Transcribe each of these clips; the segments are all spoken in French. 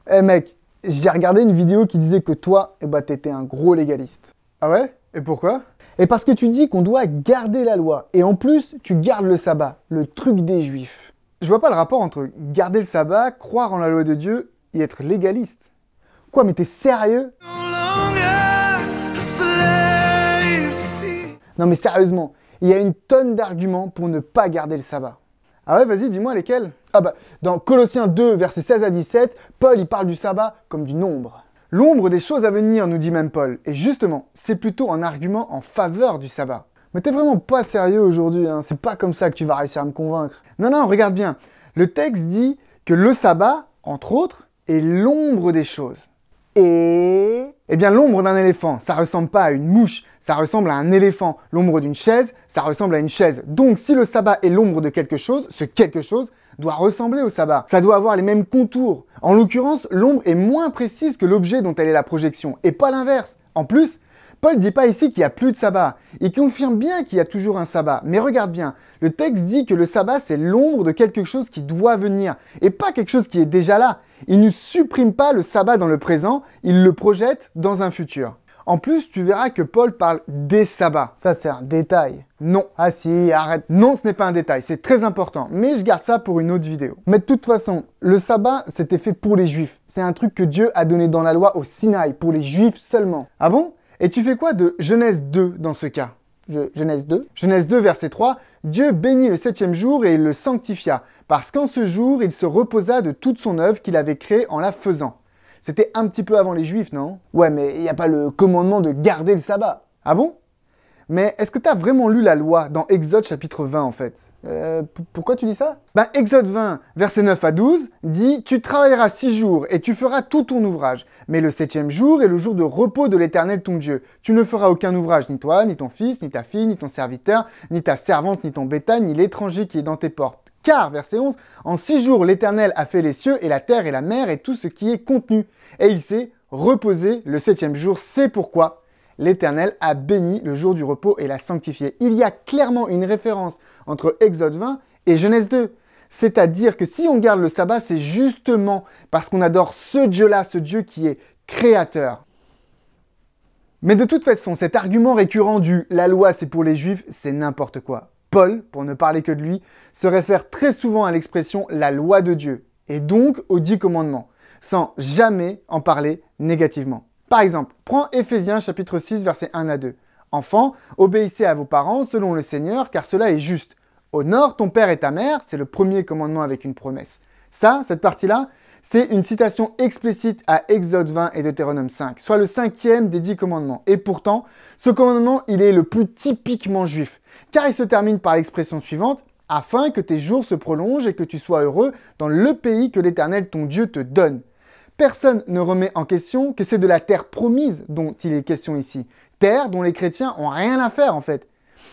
Eh mec, j'ai regardé une vidéo qui disait que toi, t'étais un gros légaliste. Ah ouais? Et pourquoi? Et parce que tu dis qu'on doit garder la loi. Et en plus, tu gardes le sabbat, le truc des juifs. Je vois pas le rapport entre garder le sabbat, croire en la loi de Dieu et être légaliste. Quoi, mais t'es sérieux? Non mais sérieusement, il y a une tonne d'arguments pour ne pas garder le sabbat. Ah ouais, vas-y, dis-moi lesquels? Dans Colossiens 2, versets 16 à 17, Paul il parle du sabbat comme du nombre. L'ombre des choses à venir, nous dit même Paul. Et justement, c'est plutôt un argument en faveur du sabbat. Mais t'es vraiment pas sérieux aujourd'hui, hein. C'est pas comme ça que tu vas réussir à me convaincre. Non, regarde bien. Le texte dit que le sabbat, entre autres, est l'ombre des choses. Et... Eh bien, l'ombre d'un éléphant, ça ressemble pas à une mouche, ça ressemble à un éléphant. L'ombre d'une chaise, ça ressemble à une chaise. Donc, si le sabbat est l'ombre de quelque chose, ce quelque chose doit ressembler au sabbat. Ça doit avoir les mêmes contours. En l'occurrence, l'ombre est moins précise que l'objet dont elle est la projection, et pas l'inverse. En plus, Paul ne dit pas ici qu'il n'y a plus de sabbat. Il confirme bien qu'il y a toujours un sabbat. Mais regarde bien, le texte dit que le sabbat, c'est l'ombre de quelque chose qui doit venir, et pas quelque chose qui est déjà là. Il ne supprime pas le sabbat dans le présent, il le projette dans un futur. En plus, tu verras que Paul parle des sabbats. ça c'est un détail. Non. Ah si, arrête. Non, ce n'est pas un détail, c'est très important, mais je garde ça pour une autre vidéo. Mais de toute façon, le sabbat, c'était fait pour les juifs. C'est un truc que Dieu a donné dans la loi au Sinaï, pour les juifs seulement. Ah bon? Et tu fais quoi de Genèse 2 dans ce cas? Genèse 2. Genèse 2, verset 3, Dieu bénit le 7e jour et il le sanctifia, parce qu'en ce jour, il se reposa de toute son œuvre qu'il avait créée en la faisant. C'était un petit peu avant les Juifs, non? Ouais, mais il n'y a pas le commandement de garder le sabbat. Ah bon? Mais est-ce que tu as vraiment lu la loi dans Exode chapitre 20 en fait? Pourquoi tu dis ça? Exode 20, versets 9 à 12, dit « Tu travailleras 6 jours et tu feras tout ton ouvrage. Mais le 7e jour est le jour de repos de l'Éternel ton Dieu. Tu ne feras aucun ouvrage, ni toi, ni ton fils, ni ta fille, ni ton serviteur, ni ta servante, ni ton bétail, ni l'étranger qui est dans tes portes. Car, verset 11, en 6 jours l'Éternel a fait les cieux et la terre et la mer et tout ce qui est contenu. Et il s'est reposé le 7e jour. C'est pourquoi l'Éternel a béni le jour du repos et l'a sanctifié. » Il y a clairement une référence entre Exode 20 et Genèse 2. C'est-à-dire que si on garde le sabbat, c'est justement parce qu'on adore ce Dieu-là, ce Dieu qui est créateur. Mais de toute façon, cet argument récurrent du « la loi c'est pour les juifs », c'est n'importe quoi. Paul, pour ne parler que de lui, se réfère très souvent à l'expression « la loi de Dieu » et donc aux 10 commandements, sans jamais en parler négativement. Par exemple, prends Éphésiens chapitre 6, versets 1 à 2. « Enfants, obéissez à vos parents selon le Seigneur, car cela est juste. Honore ton père et ta mère », c'est le premier commandement avec une promesse. Ça, cette partie-là, c'est une citation explicite à Exode 20 et Deutéronome 5, soit le 5e des 10 commandements. Et pourtant, ce commandement, il est le plus typiquement juif, car il se termine par l'expression suivante, « afin que tes jours se prolongent et que tu sois heureux dans le pays que l'Éternel ton Dieu te donne. » Personne ne remet en question que c'est de la terre promise dont il est question ici, terre dont les chrétiens ont rien à faire en fait.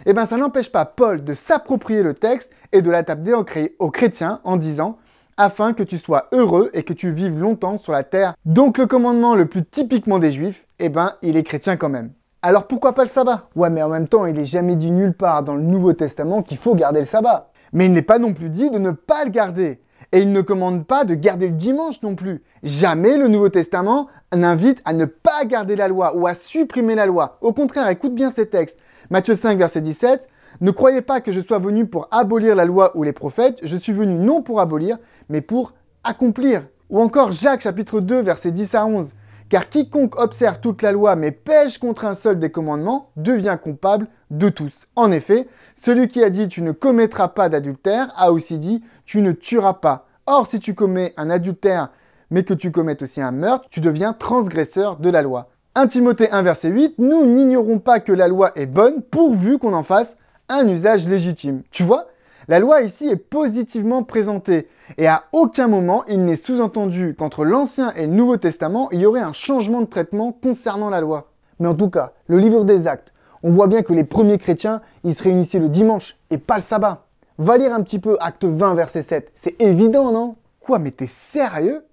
Eh bien, ça n'empêche pas Paul de s'approprier le texte et de l'adapter aux chrétiens en disant « afin que tu sois heureux et que tu vives longtemps sur la terre ». Donc le commandement le plus typiquement des juifs, il est chrétien quand même. Alors pourquoi pas le sabbat? Ouais, mais en même temps, il est jamais dit nulle part dans le Nouveau Testament qu'il faut garder le sabbat. Mais il n'est pas non plus dit de ne pas le garder. Et il ne commande pas de garder le dimanche non plus. Jamais le Nouveau Testament n'invite à ne pas garder la loi ou à supprimer la loi. Au contraire, écoute bien ces textes. Matthieu 5, verset 17. « Ne croyez pas que je sois venu pour abolir la loi ou les prophètes. Je suis venu non pour abolir, mais pour accomplir. » Ou encore Jacques chapitre 2, verset 10 à 11. « Car quiconque observe toute la loi mais pêche contre un seul des commandements devient coupable de tous. » En effet, celui qui a dit « tu ne commettras pas d'adultère » a aussi dit « tu ne tueras pas ». Or, si tu commets un adultère mais que tu commettes aussi un meurtre, tu deviens transgresseur de la loi. 1 Timothée 1, verset 8, « Nous n'ignorons pas que la loi est bonne pourvu qu'on en fasse un usage légitime. » Tu vois, la loi ici est positivement présentée et à aucun moment il n'est sous-entendu qu'entre l'Ancien et le Nouveau Testament, il y aurait un changement de traitement concernant la loi. Mais en tout cas, le livre des Actes, on voit bien que les premiers chrétiens, ils se réunissaient le dimanche et pas le sabbat. Va lire un petit peu Acte 20, verset 7. C'est évident, non? Quoi, mais t'es sérieux?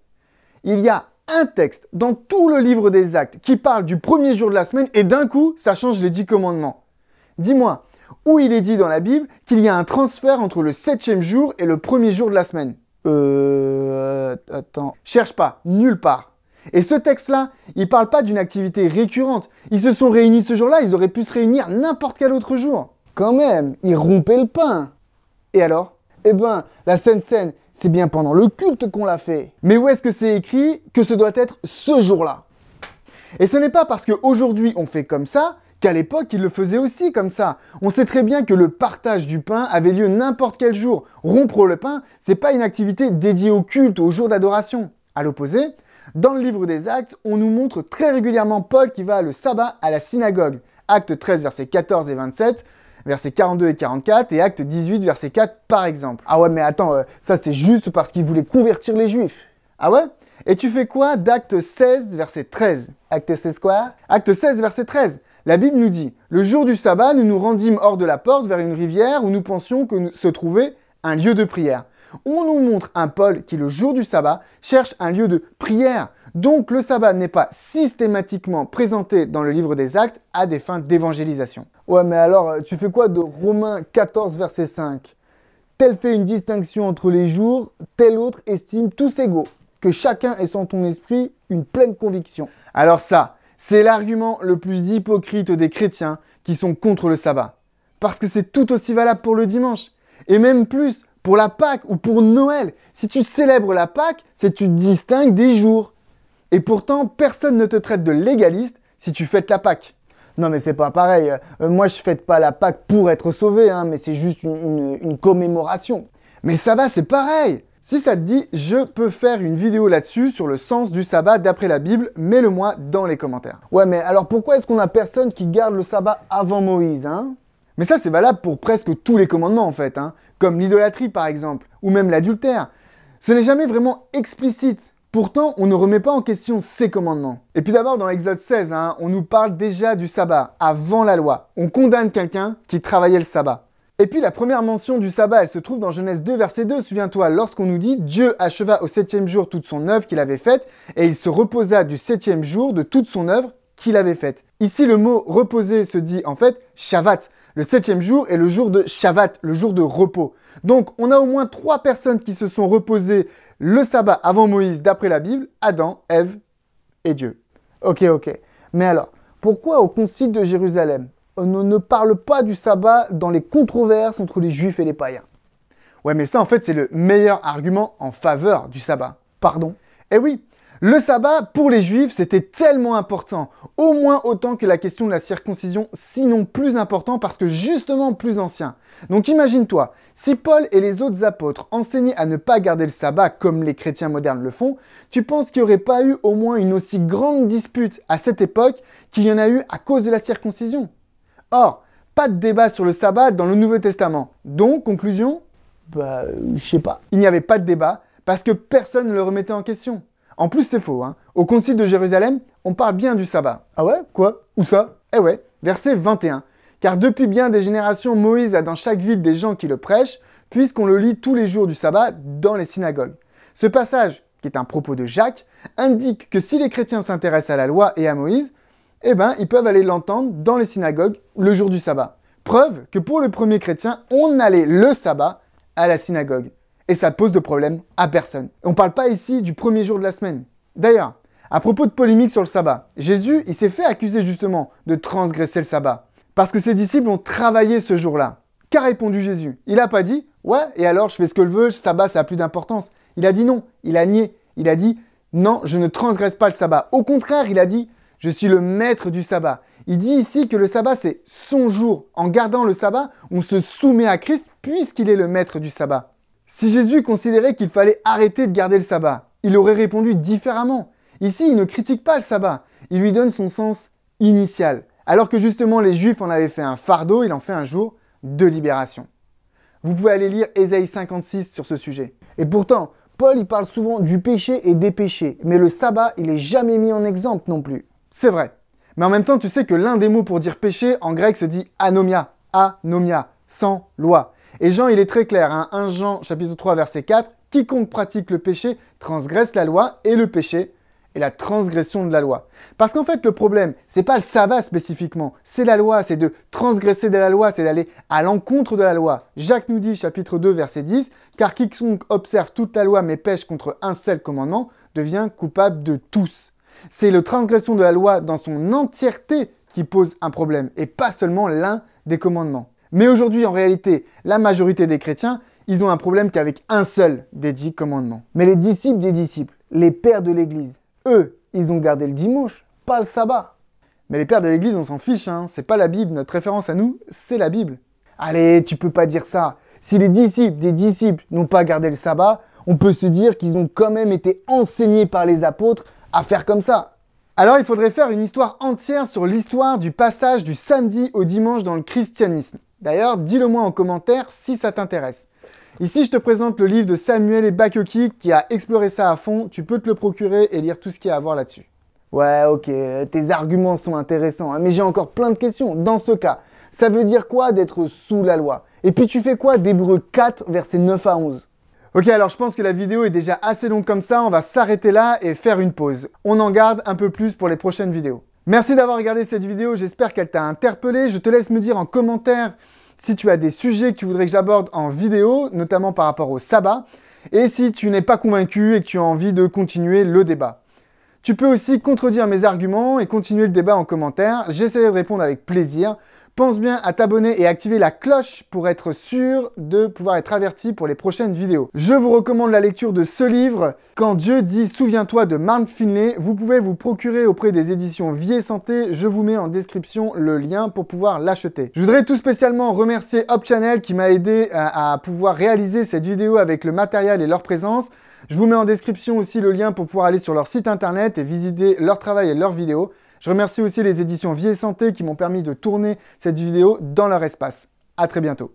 Il y a un texte dans tout le livre des Actes qui parle du premier jour de la semaine et d'un coup, ça change les 10 commandements. Dis-moi, où il est dit dans la Bible qu'il y a un transfert entre le 7e jour et le premier jour de la semaine? Attends. Cherche pas, nulle part. Et ce texte-là, il parle pas d'une activité récurrente. Ils se sont réunis ce jour-là, ils auraient pu se réunir n'importe quel autre jour. Quand même, ils rompaient le pain. Et alors? Eh ben, la Sainte Seine, c'est bien pendant le culte qu'on l'a fait. Mais où est-ce que c'est écrit que ce doit être ce jour-là? Et ce n'est pas parce qu'aujourd'hui on fait comme ça qu'à l'époque ils le faisaient aussi comme ça. On sait très bien que le partage du pain avait lieu n'importe quel jour. Rompre le pain, c'est pas une activité dédiée au culte, au jour d'adoration. À l'opposé, dans le livre des Actes, on nous montre très régulièrement Paul qui va le sabbat à la synagogue. Acte 13, versets 14 et 27, versets 42 et 44, et Acte 18, verset 4 par exemple. Ah ouais, mais attends, ça c'est juste parce qu'ils voulaient convertir les Juifs. Ah ouais? Et tu fais quoi d'Acte 16, verset 13? Acte 16 quoi? Acte 16, verset 13. La Bible nous dit « Le jour du sabbat, nous nous rendîmes hors de la porte vers une rivière où nous pensions que se trouvait un lieu de prière. » On nous montre un Paul qui, le jour du sabbat, cherche un lieu de prière. Donc le sabbat n'est pas systématiquement présenté dans le livre des Actes à des fins d'évangélisation. Ouais, mais alors, tu fais quoi de Romains 14, verset 5? Tel fait une distinction entre les jours, tel autre estime tous égaux, que chacun ait en ton esprit une pleine conviction. Alors ça, c'est l'argument le plus hypocrite des chrétiens qui sont contre le sabbat. Parce que c'est tout aussi valable pour le dimanche. Et même plus, pour la Pâque ou pour Noël. Si tu célèbres la Pâque, c'est que tu distingues des jours. Et pourtant, personne ne te traite de légaliste si tu fêtes la Pâque. Non mais c'est pas pareil, moi je fête pas la Pâque pour être sauvé, hein, mais c'est juste une commémoration. Mais le sabbat c'est pareil. Si ça te dit, je peux faire une vidéo là-dessus sur le sens du sabbat d'après la Bible, mets-le-moi dans les commentaires. Ouais mais alors pourquoi est-ce qu'on a personne qui garde le sabbat avant Moïse, hein? Mais ça c'est valable pour presque tous les commandements en fait, hein, comme l'idolâtrie par exemple, ou même l'adultère. Ce n'est jamais vraiment explicite. Pourtant, on ne remet pas en question ces commandements. Et puis d'abord, dans Exode 16, hein, on nous parle déjà du sabbat, avant la loi. On condamne quelqu'un qui travaillait le sabbat. Et puis la première mention du sabbat, elle se trouve dans Genèse 2, verset 2. Souviens-toi, lorsqu'on nous dit « Dieu acheva au 7e jour toute son œuvre qu'il avait faite, et il se reposa du 7e jour de toute son œuvre qu'il avait faite. » Ici, le mot « reposer » se dit en fait « Shabbat ». Le 7e jour est le jour de Shabbat, le jour de repos. Donc, on a au moins 3 personnes qui se sont reposées le sabbat avant Moïse, d'après la Bible, Adam, Ève et Dieu. Ok. Mais alors, pourquoi au concile de Jérusalem, on ne parle pas du sabbat dans les controverses entre les juifs et les païens? Ouais, mais ça, en fait, c'est le meilleur argument en faveur du sabbat. Pardon? Eh oui, le sabbat, pour les juifs, c'était tellement important, au moins autant que la question de la circoncision, sinon plus important parce que justement plus ancien. Donc imagine-toi, si Paul et les autres apôtres enseignaient à ne pas garder le sabbat comme les chrétiens modernes le font, tu penses qu'il n'y aurait pas eu au moins une aussi grande dispute à cette époque qu'il y en a eu à cause de la circoncision? Or, pas de débat sur le sabbat dans le Nouveau Testament. Donc, conclusion? Bah, je sais pas. Il n'y avait pas de débat parce que personne ne le remettait en question. En plus, c'est faux, hein. Au concile de Jérusalem, on parle bien du sabbat. Ah ouais? Quoi? Où ça? Eh ouais, verset 21. Car depuis bien des générations, Moïse a dans chaque ville des gens qui le prêchent, puisqu'on le lit tous les jours du sabbat dans les synagogues. Ce passage, qui est un propos de Jacques, indique que si les chrétiens s'intéressent à la loi et à Moïse, eh ben, ils peuvent aller l'entendre dans les synagogues le jour du sabbat. Preuve que pour le premier chrétien, on allait le sabbat à la synagogue. Et ça pose de problème à personne. On ne parle pas ici du premier jour de la semaine. D'ailleurs, à propos de polémique sur le sabbat, Jésus, il s'est fait accuser justement de transgresser le sabbat. Parce que ses disciples ont travaillé ce jour-là. Qu'a répondu Jésus? Il n'a pas dit « Ouais, et alors je fais ce que je veux, le sabbat ça a plus d'importance ». Il a dit non, il a nié. Il a dit « Non, je ne transgresse pas le sabbat ». Au contraire, il a dit « Je suis le maître du sabbat ». Il dit ici que le sabbat c'est son jour. En gardant le sabbat, on se soumet à Christ puisqu'il est le maître du sabbat. Si Jésus considérait qu'il fallait arrêter de garder le sabbat, il aurait répondu différemment. Ici, il ne critique pas le sabbat, il lui donne son sens initial. Alors que justement les Juifs en avaient fait un fardeau, il en fait un jour de libération. Vous pouvez aller lire Ésaïe 56 sur ce sujet. Et pourtant, Paul il parle souvent du péché et des péchés, mais le sabbat il est jamais mis en exemple non plus. C'est vrai. Mais en même temps, tu sais que l'un des mots pour dire péché en grec se dit anomia, sans loi. Et Jean, il est très clair, hein, 1 Jean chapitre 3 verset 4, quiconque pratique le péché transgresse la loi et le péché et la transgression de la loi. Parce qu'en fait, le problème, c'est pas le sabbat spécifiquement, c'est la loi, c'est de transgresser de la loi, c'est d'aller à l'encontre de la loi. Jacques nous dit, chapitre 2, verset 10, « Car quiconque observe toute la loi mais pêche contre un seul commandement devient coupable de tous. » C'est la transgression de la loi dans son entièreté qui pose un problème, et pas seulement l'un des commandements. Mais aujourd'hui, en réalité, la majorité des chrétiens, ils ont un problème qu'avec un seul des 10 commandements. Mais les disciples des disciples, les pères de l'Église, eux, ils ont gardé le dimanche, pas le sabbat. Mais les pères de l'Église, on s'en fiche, hein. C'est pas la Bible. Notre référence à nous, c'est la Bible. Allez, tu peux pas dire ça. Si les disciples des disciples n'ont pas gardé le sabbat, on peut se dire qu'ils ont quand même été enseignés par les apôtres à faire comme ça. Alors il faudrait faire une histoire entière sur l'histoire du passage du samedi au dimanche dans le christianisme. D'ailleurs, dis-le moi en commentaire si ça t'intéresse. Ici, je te présente le livre de Samuel Bakoki qui a exploré ça à fond. Tu peux te le procurer et lire tout ce qu'il y a à voir là-dessus. Ouais, ok, tes arguments sont intéressants, hein, mais j'ai encore plein de questions. Dans ce cas, ça veut dire quoi d'être sous la loi? Et puis tu fais quoi d'Hébreux 4, versets 9 à 11? Ok, alors je pense que la vidéo est déjà assez longue comme ça. On va s'arrêter là et faire une pause. On en garde un peu plus pour les prochaines vidéos. Merci d'avoir regardé cette vidéo. J'espère qu'elle t'a interpellé. Je te laisse me dire en commentaire si tu as des sujets que tu voudrais que j'aborde en vidéo, notamment par rapport au sabbat, et si tu n'es pas convaincu et que tu as envie de continuer le débat. Tu peux aussi contredire mes arguments et continuer le débat en commentaire. J'essaierai de répondre avec plaisir. Pense bien à t'abonner et activer la cloche pour être sûr de pouvoir être averti pour les prochaines vidéos. Je vous recommande la lecture de ce livre, Quand Dieu dit Souviens-toi de Mark Finley. Vous pouvez vous procurer auprès des éditions Vie et Santé. Je vous mets en description le lien pour pouvoir l'acheter. Je voudrais tout spécialement remercier Hop Channel qui m'a aidé à pouvoir réaliser cette vidéo avec le matériel et leur présence. Je vous mets en description aussi le lien pour pouvoir aller sur leur site internet et visiter leur travail et leurs vidéos. Je remercie aussi les éditions Vie et Santé qui m'ont permis de tourner cette vidéo dans leur espace. À très bientôt.